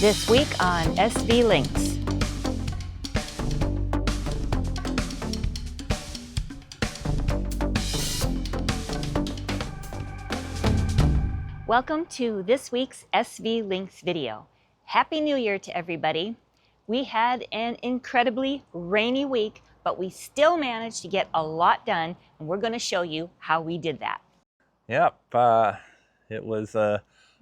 This week on SV Lynx. Welcome to this week's SV Lynx video. Happy New Year to everybody. We had an incredibly rainy week, but we still managed to get a lot done, and we're going to show you how we did that. Yep, it was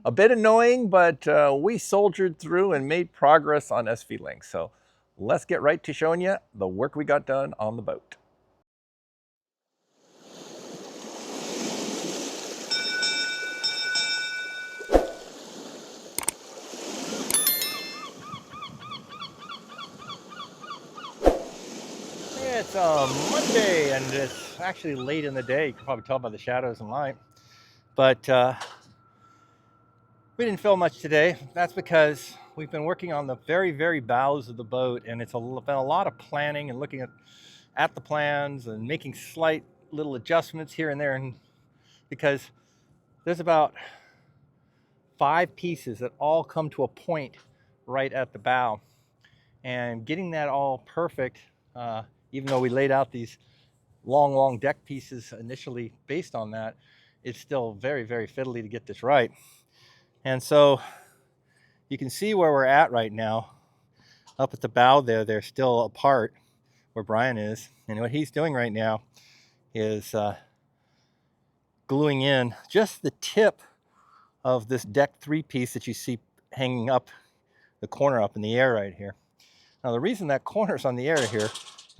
a bit annoying, but we soldiered through and made progress on SV Lynx. So let's get right to showing you the work we got done on the boat. It's Monday, and it's actually late in the day. You can probably tell by the shadows and light. But we didn't film much today. That's because we've been working on the very bows of the boat, and it's been a lot of planning and looking at the plans and making slight little adjustments here and there. And because there's about 5 pieces that all come to a point right at the bow, and getting that all perfect, even though we laid out these long deck pieces initially based on that, it's still very fiddly to get this right. And so you can see where we're at right now. Up at the bow there, they're still apart where Brian is. And what he's doing right now is gluing in just the tip of this deck 3 piece that you see hanging up the corner up in the air right here. Now the reason that corner's on the air here,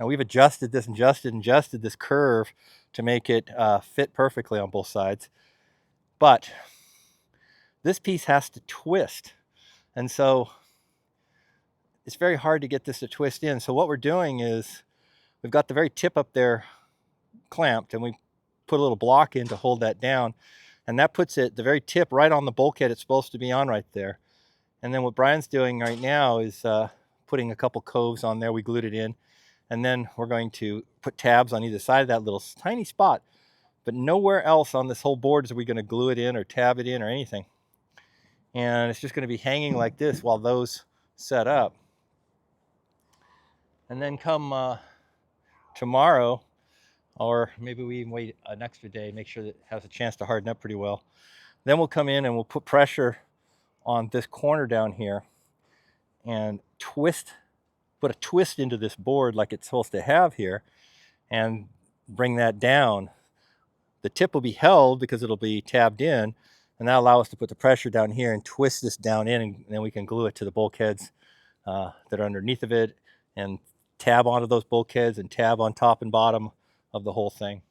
now we've adjusted this and adjusted this curve to make it fit perfectly on both sides. But this piece has to twist. And so it's very hard to get this to twist in. So what we're doing is we've got the very tip up there clamped, and we put a little block in to hold that down. And that puts it, the very tip, right on the bulkhead it's supposed to be on right there. And then what Brian's doing right now is putting a couple coves on there. We glued it in. And then we're going to put tabs on either side of that little tiny spot. But nowhere else on this whole board are we going to glue it in or tab it in or anything. And it's just going to be hanging like this while those set up. And then come tomorrow, or maybe we even wait an extra day, make sure that it has a chance to harden up pretty well. Then we'll come in and we'll put pressure on this corner down here and put a twist into this board like it's supposed to have here, and bring that down. The tip will be held because it'll be tabbed in, and that'll allow us to put the pressure down here and twist this down in, and then we can glue it to the bulkheads that are underneath of it, and tab onto those bulkheads and tab on top and bottom of the whole thing.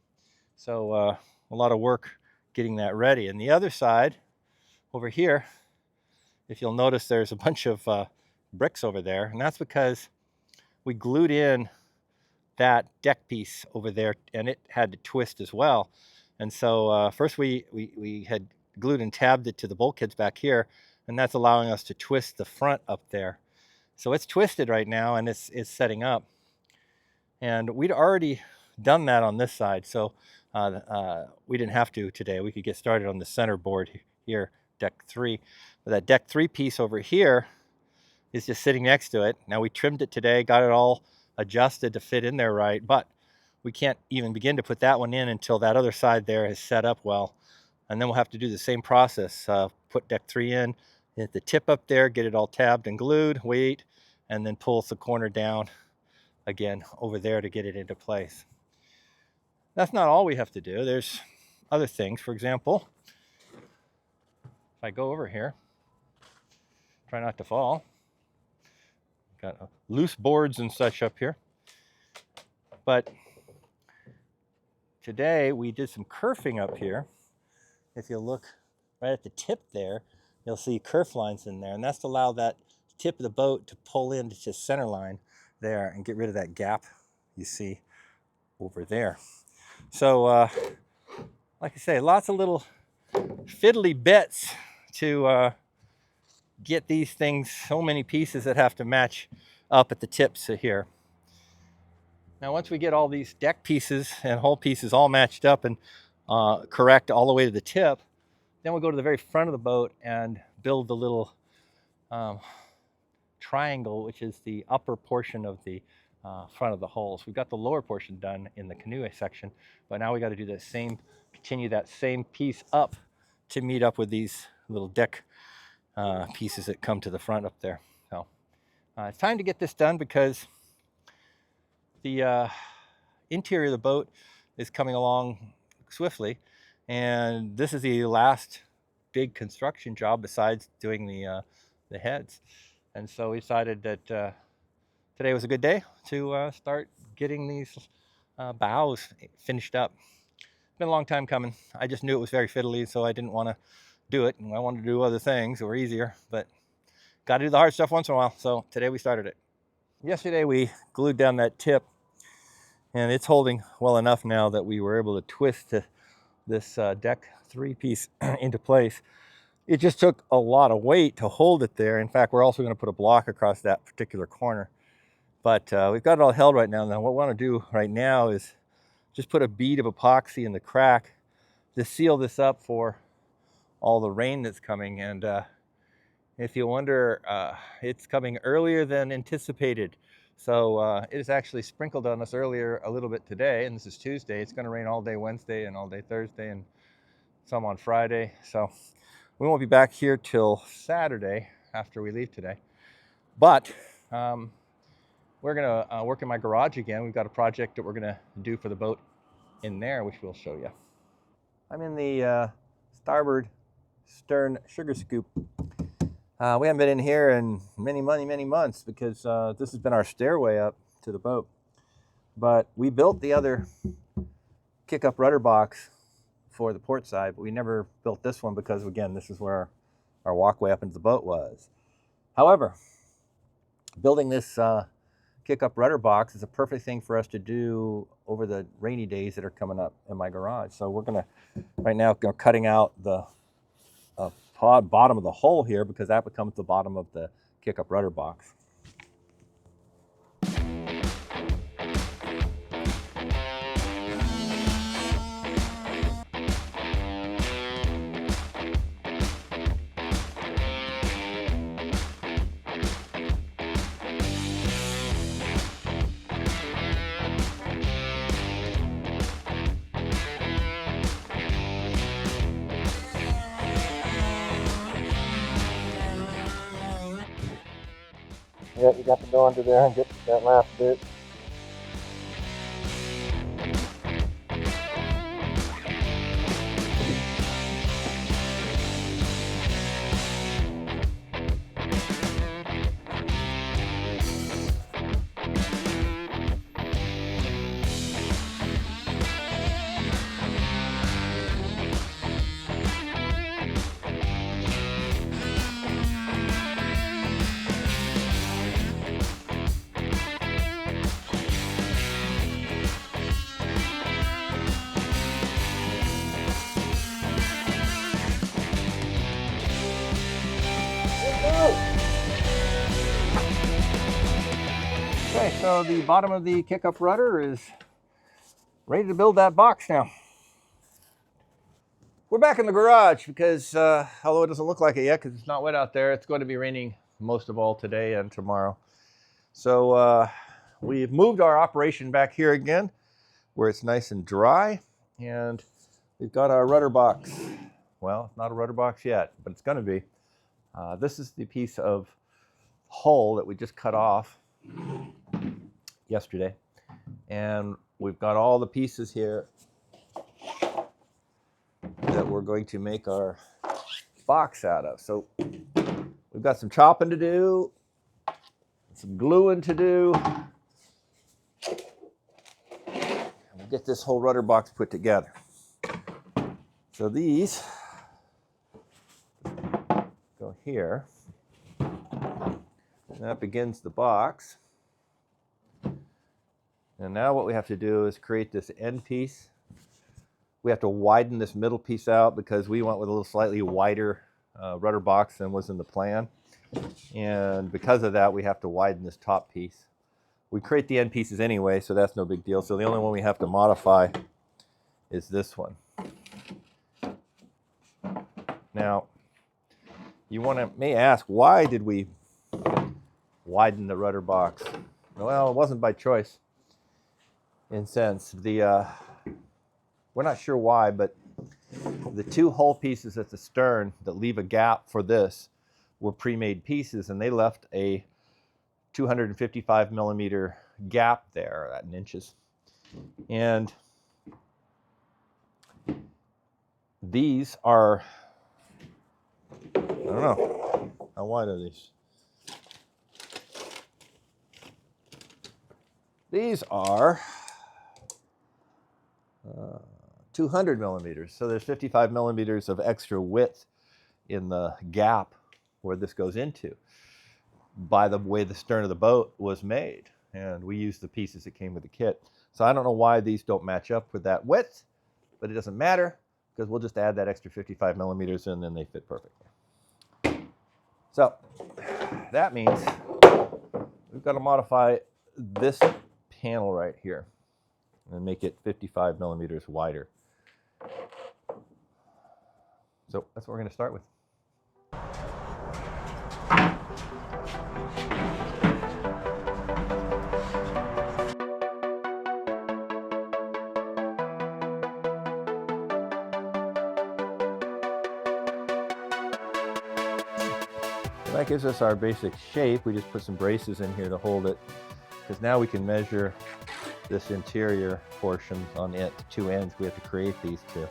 So a lot of work getting that ready. And the other side over here, if you'll notice, there's a bunch of bricks over there, and that's because we glued in that deck piece over there, and it had to twist as well. And so first we had glued and tabbed it to the bulkheads back here, and that's allowing us to twist the front up there. So it's twisted right now, and it's setting up. And we'd already done that on this side, so we didn't have to today. We could get started on the center board here, deck 3. But that deck 3 piece over here is just sitting next to it. Now we trimmed it today, got it all adjusted to fit in there right, but we can't even begin to put that one in until that other side there is set up well. And then we'll have to do the same process, put deck 3 in, hit the tip up there, get it all tabbed and glued, wait, and then pull the corner down again over there to get it into place. That's not all we have to do. There's other things. For example, if I go over here, try not to fall. Got loose boards and such up here. But today we did some kerfing up here. If you look right at the tip there, you'll see kerf lines in there, and that's to allow that tip of the boat to pull into the center line there and get rid of that gap you see over there. So like I say, lots of little fiddly bits to get these things, so many pieces that have to match up at the tips here. Now once we get all these deck pieces and hull pieces all matched up and correct all the way to the tip, then we'll go to the very front of the boat and build the little triangle, which is the upper portion of the front of the hull. So we've got the lower portion done in the canoe section, but now we got to do the same, continue that same piece up to meet up with these little deck pieces that come to the front up there. So it's time to get this done because the interior of the boat is coming along swiftly, and this is the last big construction job besides doing the heads. And so we decided that today was a good day to start getting these bows finished up. It's been a long time coming. I just knew it was very fiddly, so I didn't want to do it, and I wanted to do other things that were easier, but got to do the hard stuff once in a while. So today we started it. Yesterday we glued down that tip, and it's holding well enough now that we were able to twist this deck 3-piece into place. It just took a lot of weight to hold it there. In fact, we're also going to put a block across that particular corner. But we've got it all held right now. Now what we want to do right now is just put a bead of epoxy in the crack to seal this up for all the rain that's coming. And if you wonder, it's coming earlier than anticipated. So it is actually sprinkled on us earlier a little bit today, and this is Tuesday. It's going to rain all day Wednesday and all day Thursday and some on Friday. So we won't be back here till Saturday after we leave today. But we're going to work in my garage again. We've got a project that we're going to do for the boat in there, which we'll show you. I'm in the Starboard Sugar Scoop. We haven't been in here in many months because this has been our stairway up to the boat. But we built the other kick-up rudder box for the port side, but we never built this one because, again, this is where our walkway up into the boat was. However, building this kick-up rudder box is a perfect thing for us to do over the rainy days that are coming up in my garage. So we're going to, right now, cutting out the bottom of the hull here because that becomes the bottom of the kick-up rudder box. Yeah, you got to go under there and get that last bit. Okay, so the bottom of the kick-up rudder is ready to build that box now. We're back in the garage because, although it doesn't look like it yet because it's not wet out there, it's going to be raining most of all today and tomorrow. So we've moved our operation back here again where it's nice and dry, and we've got our rudder box. Well, it's not a rudder box yet, but it's going to be. This is the piece of hull that we just cut off yesterday, and we've got all the pieces here that we're going to make our box out of. So we've got some chopping to do, some gluing to do, and we'll get this whole rudder box put together. So these go here, and that begins the box. And now what we have to do is create this end piece. We have to widen this middle piece out because we went with a little slightly wider rudder box than was in the plan. And because of that, we have to widen this top piece. We create the end pieces anyway, so that's no big deal. So the only one we have to modify is this one. Now, you may ask, why did we widen the rudder box. Well, it wasn't by choice. In sense, we're not sure why, but the two hull pieces at the stern that leave a gap for this were pre-made pieces, and they left a 255 millimeter gap there, that in inches. And these are, I don't know, how wide are these? These are 200 millimeters. So there's 55 millimeters of extra width in the gap where this goes into by the way the stern of the boat was made. And we used the pieces that came with the kit. So I don't know why these don't match up with that width, but it doesn't matter because we'll just add that extra 55 millimeters in and then they fit perfectly. So that means we've got to modify this panel right here and make it 55 millimeters wider. So that's what we're going to start with. That gives us our basic shape. We just put some braces in here to hold it, because now we can measure this interior portion on it, the two ends. We have to create these two.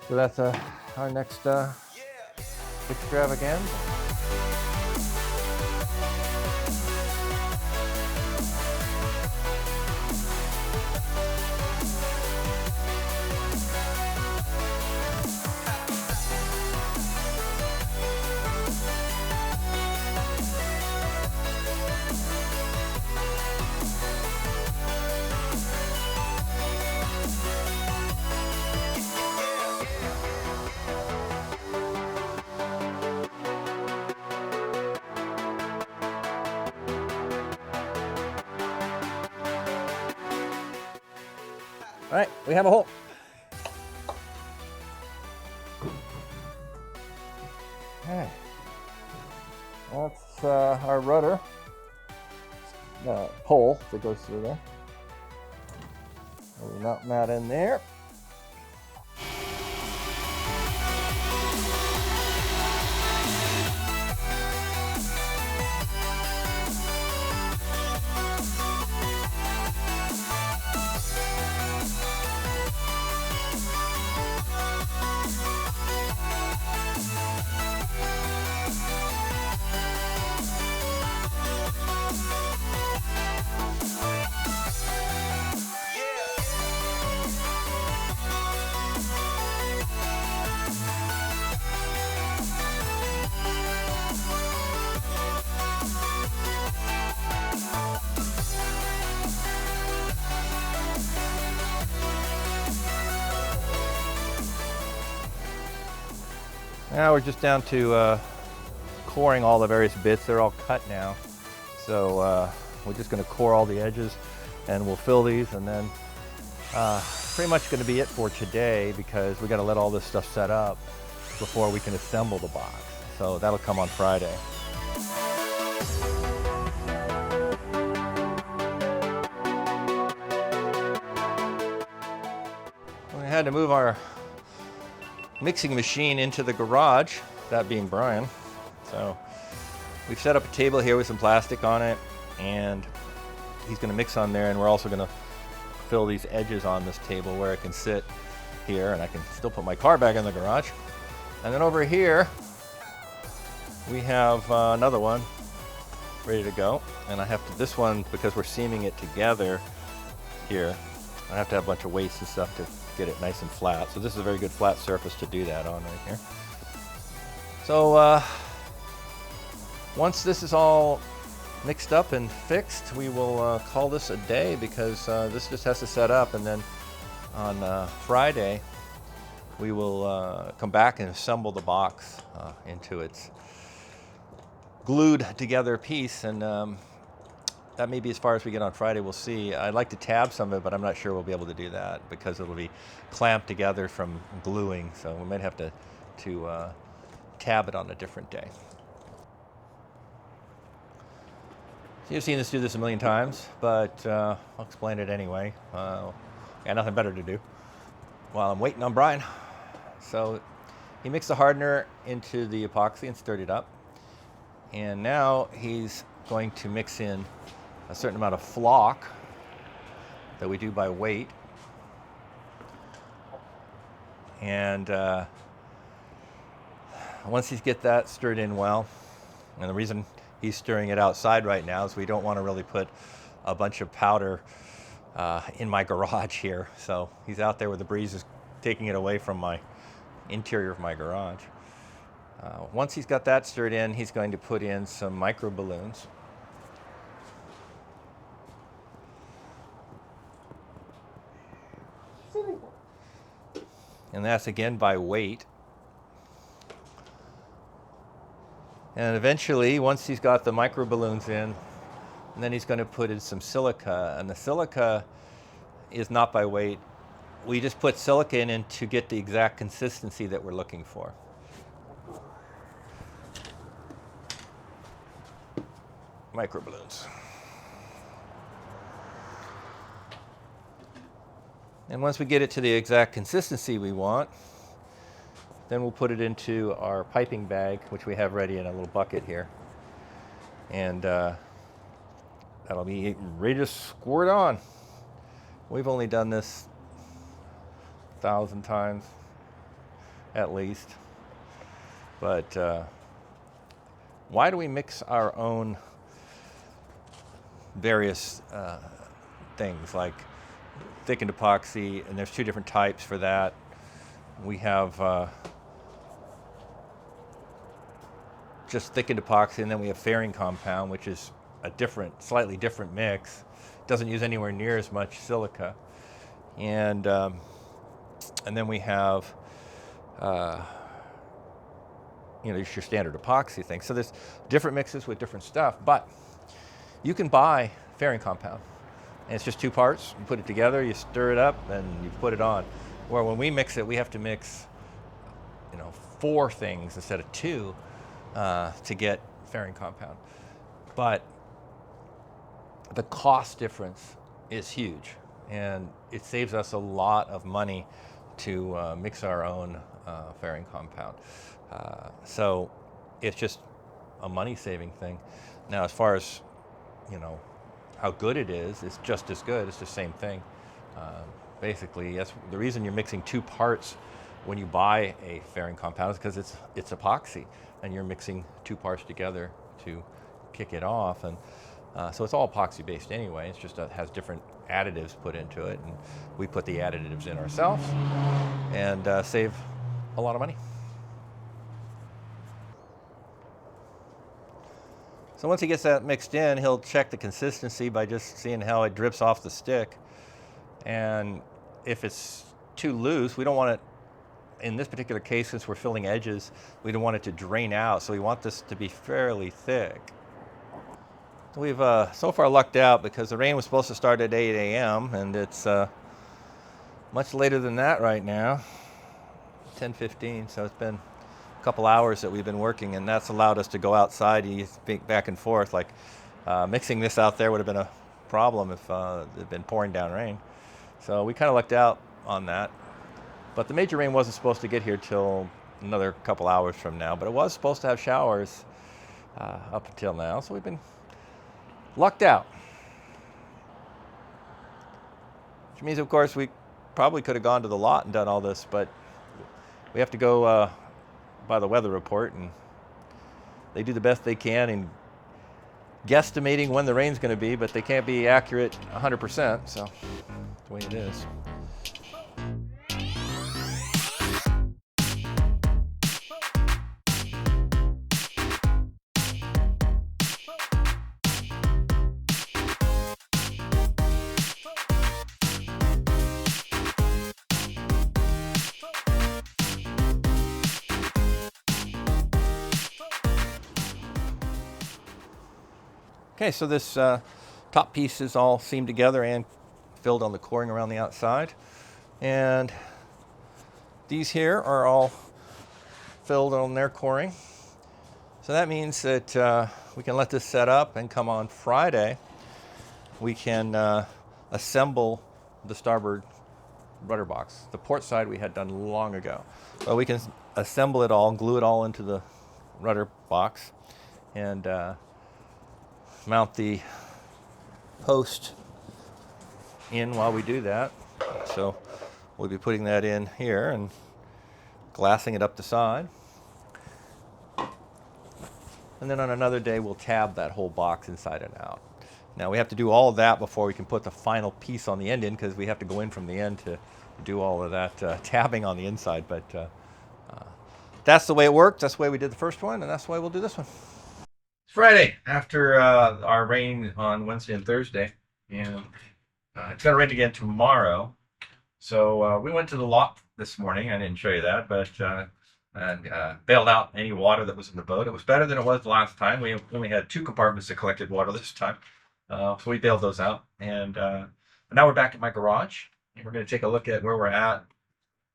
So that's our next extravaganza. All right, we have a hole. Okay, that's our rudder pole that goes through there. We're mounting that in there. Now we're just down to coring all the various bits. They're all cut now. So we're just going to core all the edges and we'll fill these, and then pretty much going to be it for today, because we got to let all this stuff set up before we can assemble the box. So that'll come on Friday. We had to move our mixing machine into the garage, that being Brian. So we've set up a table here with some plastic on it, and he's going to mix on there, and we're also going to fill these edges on this table where it can sit here, and I can still put my car back in the garage. And then over here we have another one ready to go, and I have to, this one, because we're seaming it together here, I have to have a bunch of weights and stuff to get it nice and flat. So this is a very good flat surface to do that on right here. So once this is all mixed up and fixed, we will call this a day, because this just has to set up, and then on Friday we will come back and assemble the box into its glued together piece, and that may be as far as we get on Friday. We'll see. I'd like to tab some of it, but I'm not sure we'll be able to do that because it'll be clamped together from gluing. So we might have to tab it on a different day. So you've seen us do this a million times, but I'll explain it anyway. Got nothing better to do while I'm waiting on Brian. So he mixed the hardener into the epoxy and stirred it up. And now he's going to mix in a certain amount of flock that we do by weight. And once he's get that stirred in well, and the reason he's stirring it outside right now is we don't want to really put a bunch of powder in my garage here. So he's out there where the breeze is taking it away from my interior of my garage. Once he's got that stirred in, he's going to put in some micro balloons. And that's again by weight. And eventually, once he's got the micro balloons in, and then he's going to put in some silica. And the silica is not by weight. We just put silica in to get the exact consistency that we're looking for. Micro balloons. And once we get it to the exact consistency we want, then we'll put it into our piping bag, which we have ready in a little bucket here. And that'll be ready to squirt on. We've only done this 1,000 times at least. But why do we mix our own various things like thickened epoxy? And there's two different types for that. We have just thickened epoxy, and then we have fairing compound, which is a different, slightly different mix. Doesn't use anywhere near as much silica. And then we have just your standard epoxy thing. So there's different mixes with different stuff, but you can buy fairing compound, and it's just two parts. You put it together, you stir it up, and you put it on. Where when we mix it, we have to mix 4 things instead of 2 to get fairing compound. But the cost difference is huge, and it saves us a lot of money to mix our own fairing compound. So it's just a money-saving thing. Now, as far as how good it is, it's just as good. It's the same thing. Basically, that's the reason you're mixing 2 parts when you buy a fairing compound is because it's epoxy, and you're mixing 2 parts together to kick it off. And so it's all epoxy based anyway. It's just has different additives put into it, and we put the additives in ourselves and save a lot of money. So once he gets that mixed in, he'll check the consistency by just seeing how it drips off the stick. And if it's too loose, we don't want it, in this particular case, since we're filling edges, we don't want it to drain out. So we want this to be fairly thick. We've so far lucked out because the rain was supposed to start at 8 a.m. and it's much later than that right now, 10:15. So it's been a couple hours that we've been working, and that's allowed us to go outside and think back and forth. Like mixing this out there would have been a problem if it had been pouring down rain. So we kind of lucked out on that. But the major rain wasn't supposed to get here till another couple hours from now, but it was supposed to have showers up until now. So we've been lucked out. Which means, of course, we probably could have gone to the lot and done all this, but we have to go by the weather report, and they do the best they can in guesstimating when the rain's going to be, but they can't be accurate 100%, so that's the way it is. Okay, so this top piece is all seamed together and filled on the coring around the outside. And these here are all filled on their coring. So that means that we can let this set up, and come on Friday, we can assemble the starboard rudder box. The port side we had done long ago. But we can assemble it all, glue it all into the rudder box, and mount the post in while we do that. So we'll be putting that in here and glassing it up the side. And then on another day, we'll tab that whole box inside and out. Now we have to do all of that before we can put the final piece on the end in, because we have to go in from the end to do all of that tabbing on the inside. But that's the way it worked. That's the way we did the first one, and that's the way we'll do this one. It's Friday after our rain on Wednesday and Thursday, and it's going to rain again tomorrow. So we went to the lock this morning. I didn't show you that, but and bailed out any water that was in the boat. It was better than it was the last time. We only had 2 compartments that collected water this time. So we bailed those out. And now we're back at my garage. And we're going to take a look at where we're at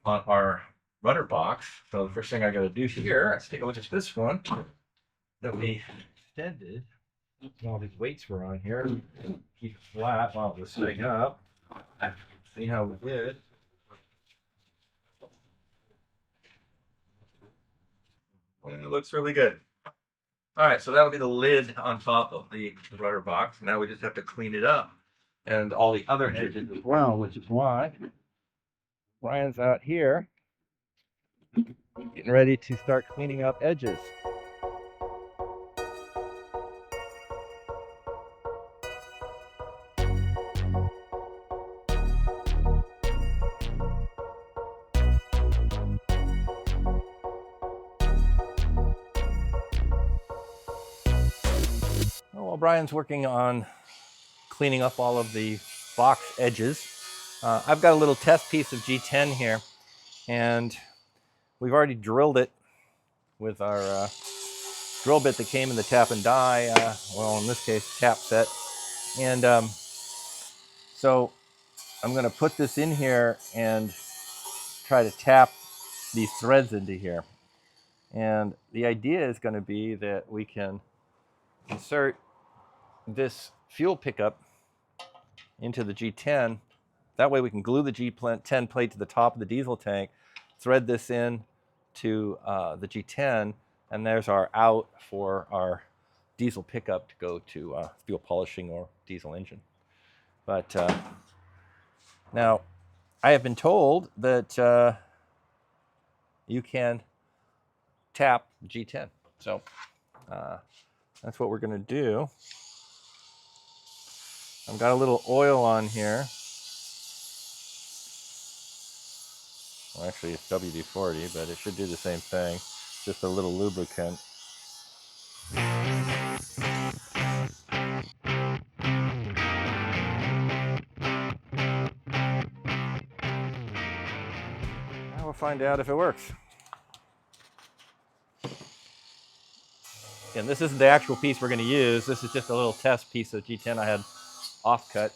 on our rudder box. So the first thing I got to do here, let's take a look at this one that we extended. All these weights were on here. Keep it flat while it was sitting up. See how we did. And it looks really good. All right, so that'll be the lid on top of the rudder box. Now we just have to clean it up, and all the other edges as well, which is why Brian's out here getting ready to start cleaning up edges. While Brian's working on cleaning up all of the box edges, I've got a little test piece of G10 here, and we've already drilled it with our drill bit that came in the tap and die, well, in this case, tap set. And so I'm going to put this in here and try to tap these threads into here. And the idea is going to be that we can insert this fuel pickup into the G10. That way we can glue the G10 plate to the top of the diesel tank, thread this in to the G10, and there's our out for our diesel pickup to go to fuel polishing or diesel engine. But now I have been told that you can tap G10. So that's what we're going to do. I've got a little oil on here. Well, actually it's WD-40, but it should do the same thing. Just a little lubricant. Now we'll find out if it works. And this isn't the actual piece we're going to use. This is just a little test piece of G10 I had offcut.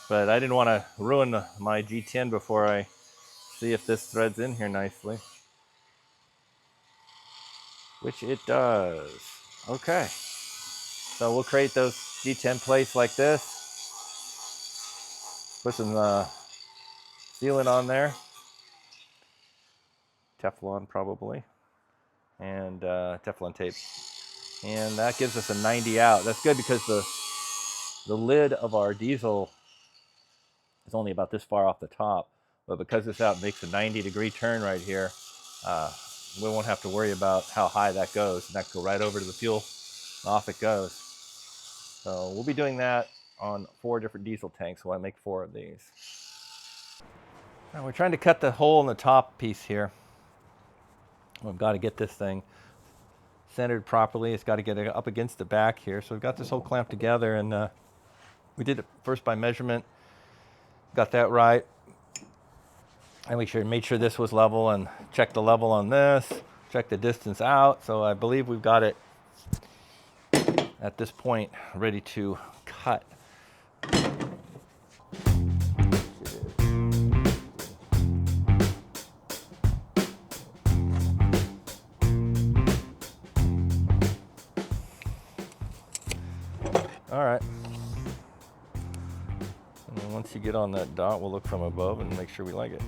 But I didn't want to ruin my G10 before I see if this threads in here nicely. Which it does. Okay. So we'll create those G10 plates like this. Put some sealant on there. Teflon probably. And Teflon tape. And that gives us a 90 out. That's good because the lid of our diesel is only about this far off the top. But because it's out, it makes a 90-degree turn right here. We won't have to worry about how high that goes. And that can go right over to the fuel, and off it goes. So we'll be doing that on 4 different diesel tanks. So I make 4 of these. Now we're trying to cut the hole in the top piece here. We've got to get this thing centered properly. It's got to get up against the back here. So we've got this whole clamp together, and we did it first by measurement. Got that right. And we made sure this was level, and checked the level on this, check the distance out. So I believe we've got it at this point ready to cut. All right. And then once you get on that dot, we'll look from above and make sure we like it.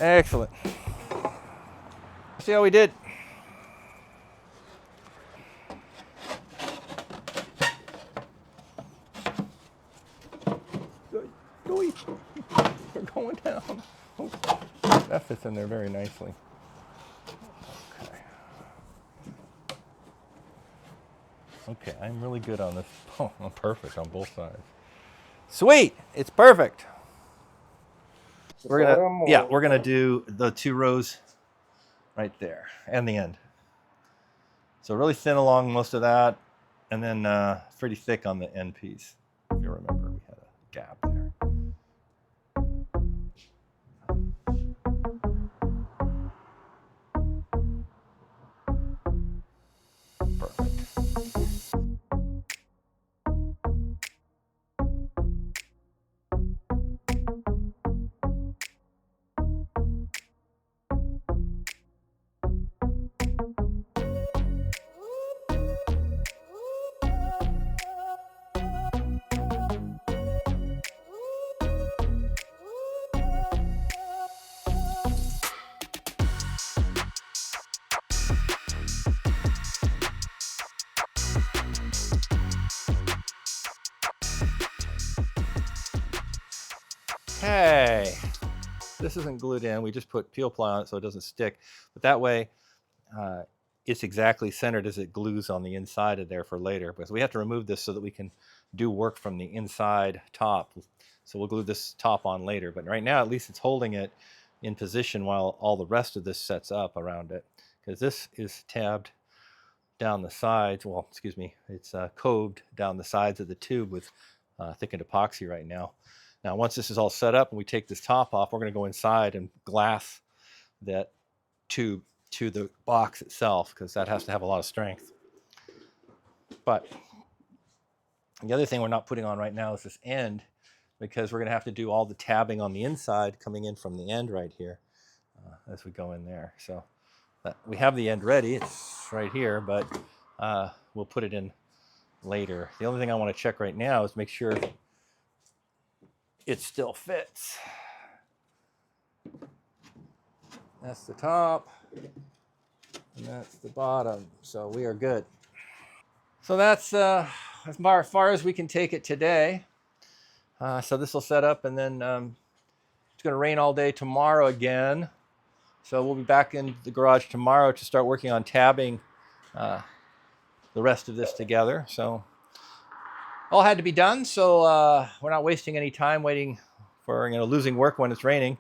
Excellent. See how we did. We're going down. Oh, that fits in there very nicely. Okay. Okay, I'm really good on this. Oh, I'm perfect on both sides. Sweet, it's perfect. We're gonna do the 2 rows right there and the end. So really thin along most of that, and then pretty thick on the end piece. If you remember, we had a gap there. Perfect. Hey, this isn't glued in. We just put peel ply on it so it doesn't stick. But that way, it's exactly centered as it glues on the inside of there for later. Because we have to remove this so that we can do work from the inside top. So we'll glue this top on later. But right now, at least it's holding it in position while all the rest of this sets up around it. Because this is tabbed down the sides. Well, excuse me, it's coved down the sides of the tube with thickened epoxy right now. Now, once this is all set up and we take this top off, we're going to go inside and glass that tube to the box itself, because that has to have a lot of strength. But the other thing we're not putting on right now is this end, because we're going to have to do all the tabbing on the inside coming in from the end right here as we go in there. So we have the end ready. It's right here, but we'll put it in later. The only thing I want to check right now is make sure it still fits. That's the top, and that's the bottom. So we are good. So that's as far as we can take it today. So this will set up, and then it's going to rain all day tomorrow again. So we'll be back in the garage tomorrow to start working on tabbing the rest of this together. So all had to be done, so we're not wasting any time waiting for, losing work when it's raining.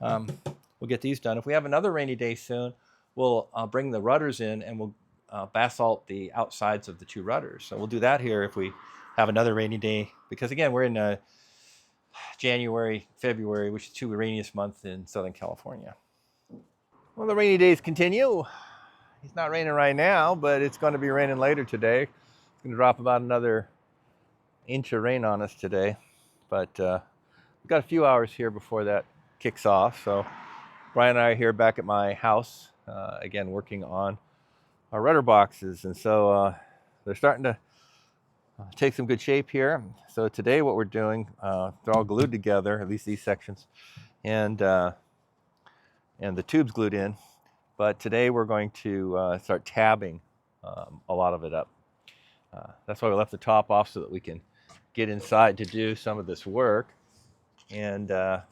We'll get these done. If we have another rainy day soon, we'll bring the rudders in and we'll basalt the outsides of the 2 rudders. So we'll do that here if we have another rainy day, because again, we're in January, February, which is 2 rainiest months in Southern California. Well, the rainy days continue. It's not raining right now, but it's going to be raining later today. It's going to drop about another inch of rain on us today, but we've got a few hours here before that kicks off. So Brian and I are here back at my house again working on our rudder boxes, and so they're starting to take some good shape here. So today what we're doing, they're all glued together, at least these sections, and the tube's glued in, but today we're going to start tabbing a lot of it up. That's why we left the top off, so that we can get inside to do some of this work. And right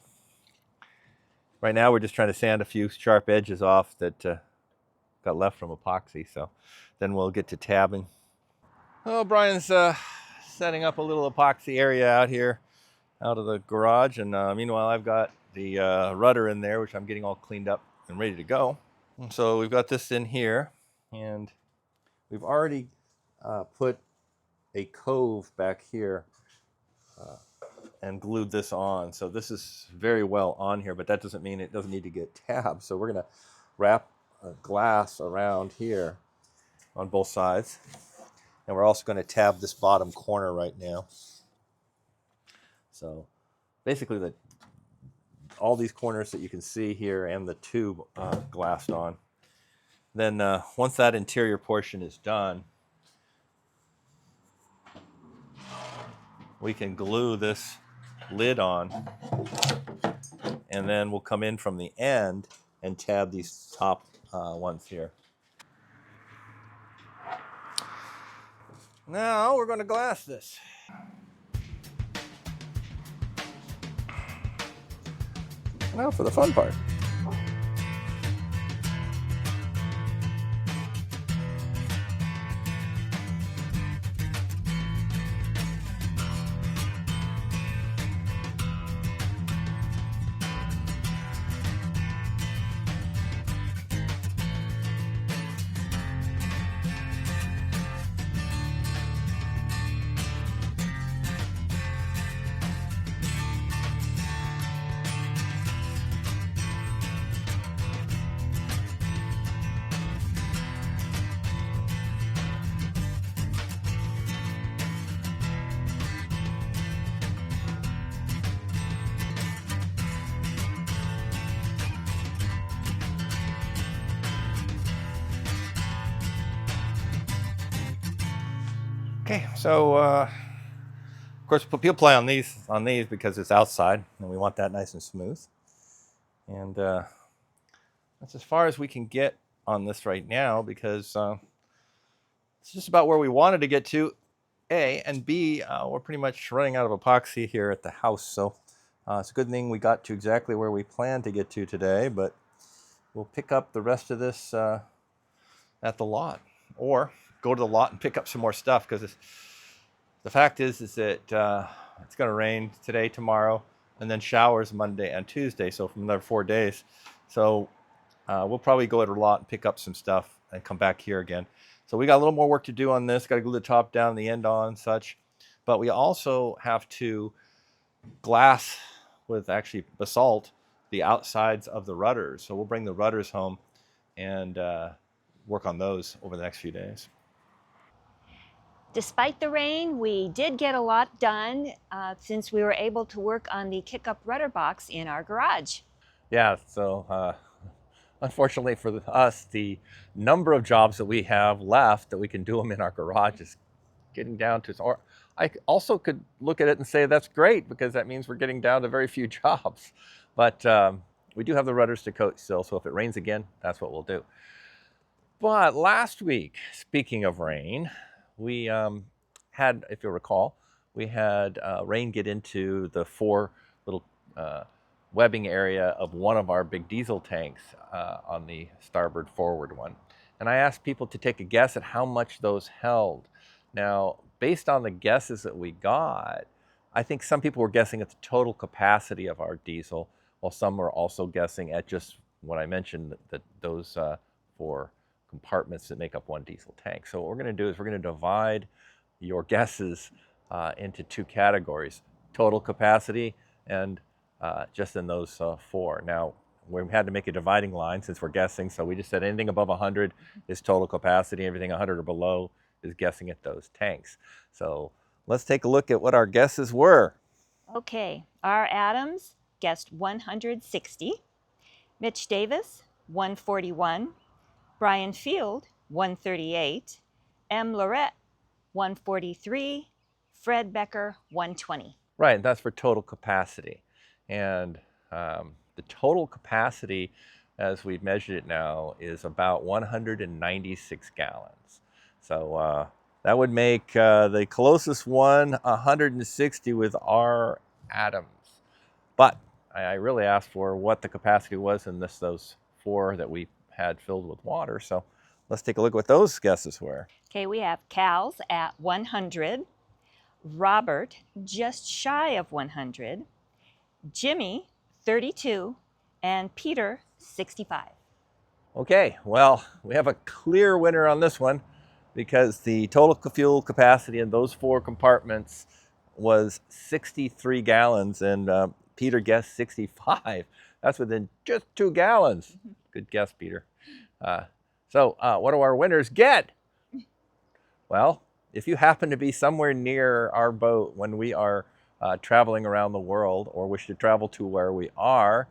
now we're just trying to sand a few sharp edges off that got left from epoxy. So then we'll get to tabbing. Oh, Brian's setting up a little epoxy area out here out of the garage, and meanwhile I've got the rudder in there, which I'm getting all cleaned up and ready to go. And so we've got this in here, and we've already put a cove back here and glued this on. So this is very well on here, but that doesn't mean it doesn't need to get tabbed. So we're going to wrap glass around here on both sides. And we're also going to tab this bottom corner right now. So basically all these corners that you can see here and the tube glassed on. Then once that interior portion is done, we can glue this lid on, and then we'll come in from the end and tab these top ones here. Now we're going to glass this. Now for the fun part. Okay, so of course people play on these because it's outside and we want that nice and smooth. And that's as far as we can get on this right now, because it's just about where we wanted to get to, A, and B, we're pretty much running out of epoxy here at the house. So it's a good thing we got to exactly where we planned to get to today, but we'll pick up the rest of this at the lot, or go to the lot and pick up some more stuff, because the fact is that it's going to rain today, tomorrow, and then showers Monday and Tuesday, so from another 4 days. So we'll probably go to the lot and pick up some stuff and come back here again. So we got a little more work to do on this. Got to glue the top down, the end on, such. But we also have to glass with actually basalt the outsides of the rudders. So we'll bring the rudders home and work on those over the next few days. Despite the rain, we did get a lot done since we were able to work on the kick-up rudder box in our garage. Yeah, so unfortunately for us, the number of jobs that we have left that we can do them in our garage is getting down to, or I also could look at it and say that's great, because that means we're getting down to very few jobs. But we do have the rudders to coat still, so if it rains again, that's what we'll do. But last week, speaking of rain, we had, if you'll recall, we had rain get into the four little webbing area of one of our big diesel tanks on the starboard forward one. And I asked people to take a guess at how much those held. Now, based on the guesses that we got, I think some people were guessing at the total capacity of our diesel, while some were also guessing at just what I mentioned, that those four compartments that make up one diesel tank. So what we're going to do is we're going to divide your guesses into two categories: total capacity and just in those four. Now, we had to make a dividing line since we're guessing, so we just said anything above 100 is total capacity, everything 100 or below is guessing at those tanks. So let's take a look at what our guesses were. Okay, our Adams guessed 160, Mitch Davis 141, Brian Field 138, M. Lorette 143, Fred Becker 120. Right, that's for total capacity. And the total capacity, as we've measured it now, is about 196 gallons. So that would make the closest one 160 with our Adams. But I really asked for what the capacity was in those four that we had filled with water. So let's take a look at what those guesses were. Okay, we have Cal's at 100, Robert just shy of 100, Jimmy 32, and Peter 65. Okay, well, we have a clear winner on this one, because the total fuel capacity in those four compartments was 63 gallons, and Peter guessed 65. That's within just 2 gallons. Good guess, Peter. So what do our winners get? Well, if you happen to be somewhere near our boat when we are traveling around the world or wish to travel to where we are,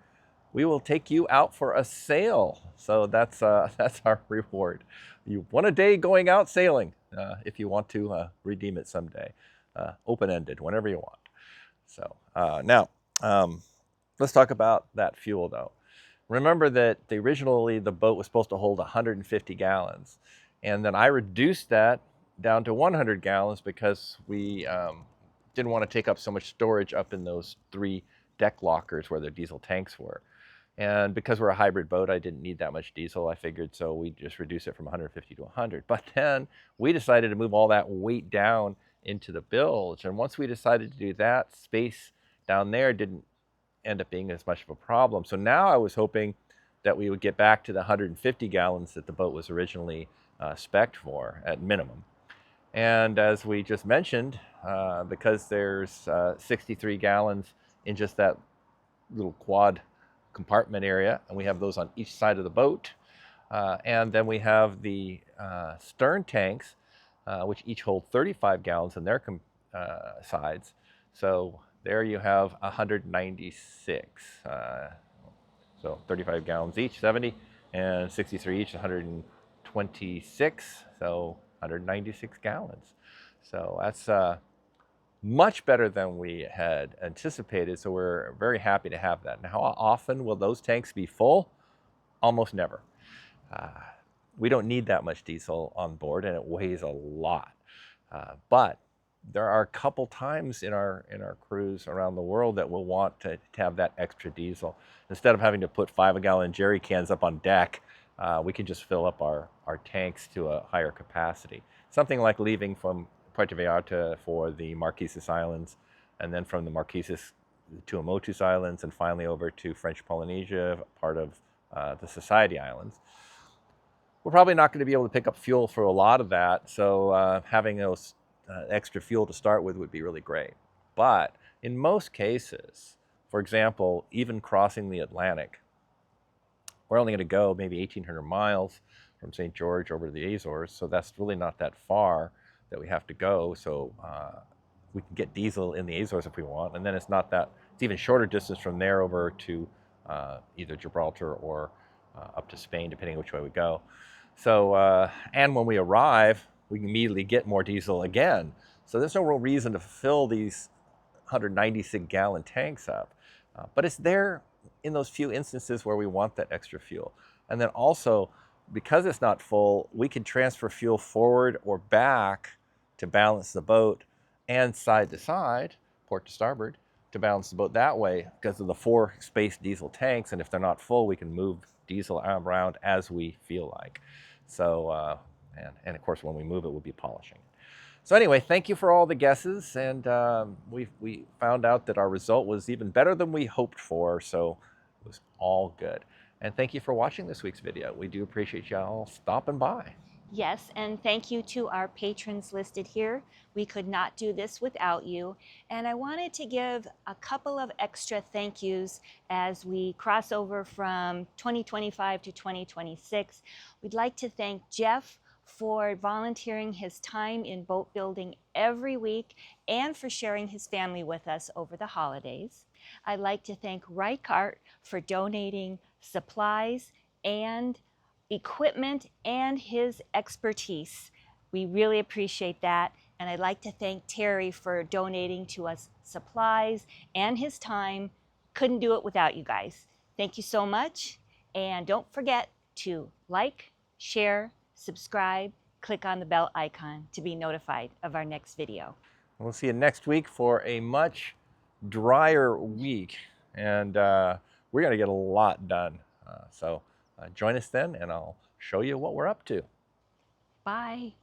we will take you out for a sail. So that's our reward. You want a day going out sailing if you want to redeem it someday. Open-ended, whenever you want. So now, let's talk about that fuel though. Remember that originally the boat was supposed to hold 150 gallons. And then I reduced that down to 100 gallons because we didn't want to take up so much storage up in those 3 deck lockers where the diesel tanks were. And because we're a hybrid boat, I didn't need that much diesel, I figured, so we just reduce it from 150 to 100. But then we decided to move all that weight down into the bilge. And once we decided to do that, space down there didn't end up being as much of a problem. So now I was hoping that we would get back to the 150 gallons that the boat was originally spec'd for at minimum. And as we just mentioned, because there's 63 gallons in just that little quad compartment area, and we have those on each side of the boat, and then we have the stern tanks, which each hold 35 gallons in their sides. So there you have 196. So 35 gallons each, 70, and 63 each, 126. So 196 gallons. So that's much better than we had anticipated. So we're very happy to have that. Now, how often will those tanks be full? Almost never. We don't need that much diesel on board, and it weighs a lot. But there are a couple times in our cruise around the world that we'll want to have that extra diesel. Instead of having to put 5-gallon jerry cans up on deck, we can just fill up our tanks to a higher capacity. Something like leaving from Puerto Vallarta for the Marquesas Islands, and then from the Marquesas to Motus Islands, and finally over to French Polynesia, part of the Society Islands. We're probably not going to be able to pick up fuel for a lot of that, so having those extra fuel to start with would be really great. But in most cases, for example, even crossing the Atlantic, we're only going to go maybe 1,800 miles from St. George over to the Azores, so that's really not that far that we have to go. So we can get diesel in the Azores if we want, and then it's even shorter distance from there over to either Gibraltar or up to Spain, depending on which way we go. So, and when we arrive, we can immediately get more diesel again. So there's no real reason to fill these 196-gallon tanks up. But it's there in those few instances where we want that extra fuel. And then also, because it's not full, we can transfer fuel forward or back to balance the boat, and side to side, port to starboard, to balance the boat that way because of the 4 space diesel tanks. And if they're not full, we can move diesel around as we feel like. So, and of course, when we move it, we'll be polishing. So anyway, thank you for all the guesses, and we found out that our result was even better than we hoped for, so it was all good. And thank you for watching this week's video. We do appreciate y'all stopping by. Yes, and thank you to our patrons listed here. We could not do this without you. And I wanted to give a couple of extra thank yous as we cross over from 2025 to 2026. We'd like to thank Jeff for volunteering his time in boat building every week and for sharing his family with us over the holidays. I'd like to thank Reichardt for donating supplies and equipment and his expertise. We really appreciate that. And I'd like to thank Terry for donating to us supplies and his time. Couldn't do it without you guys. Thank you so much. And don't forget to like, share, subscribe, click on the bell icon to be notified of our next video. We'll see you next week for a much drier week, and we're going to get a lot done. So join us then, and I'll show you what we're up to. Bye.